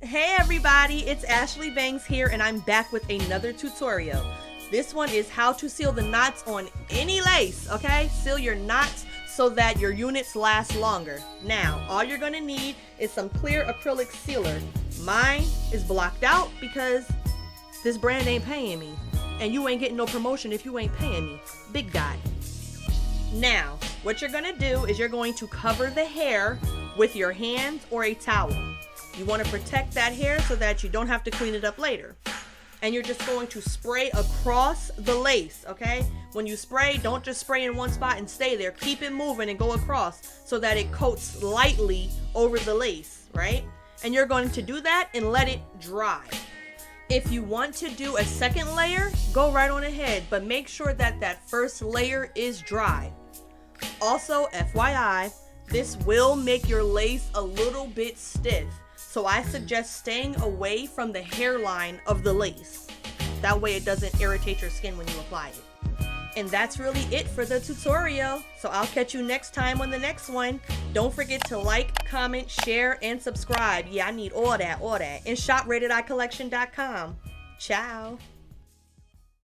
Hey everybody, it's AshleyBangz here and I'm back with another tutorial. This one is how to seal the knots on any lace, okay? Seal your knots so that your units last longer. Now, all you're gonna need is some clear acrylic sealer. Mine is blocked out because this brand ain't paying me. And you ain't getting no promotion if you ain't paying me. Big guy. Now, what you're gonna do is you're going to cover the hair with your hands or a towel. You want to protect that hair so that you don't have to clean it up later. And you're just going to spray across the lace, okay? When you spray, don't just spray in one spot and stay there. Keep it moving and go across so that it coats lightly over the lace, right? And you're going to do that and let it dry. If you want to do a second layer, go right on ahead, but make sure that that first layer is dry. Also, FYI, this will make your lace a little bit stiff. So I suggest staying away from the hairline of the lace. That way it doesn't irritate your skin when you apply it. And that's really it for the tutorial. So I'll catch you next time on the next one. Don't forget to like, comment, share, and subscribe. Yeah, I need all that. And shop ratedicollection.com. Ciao.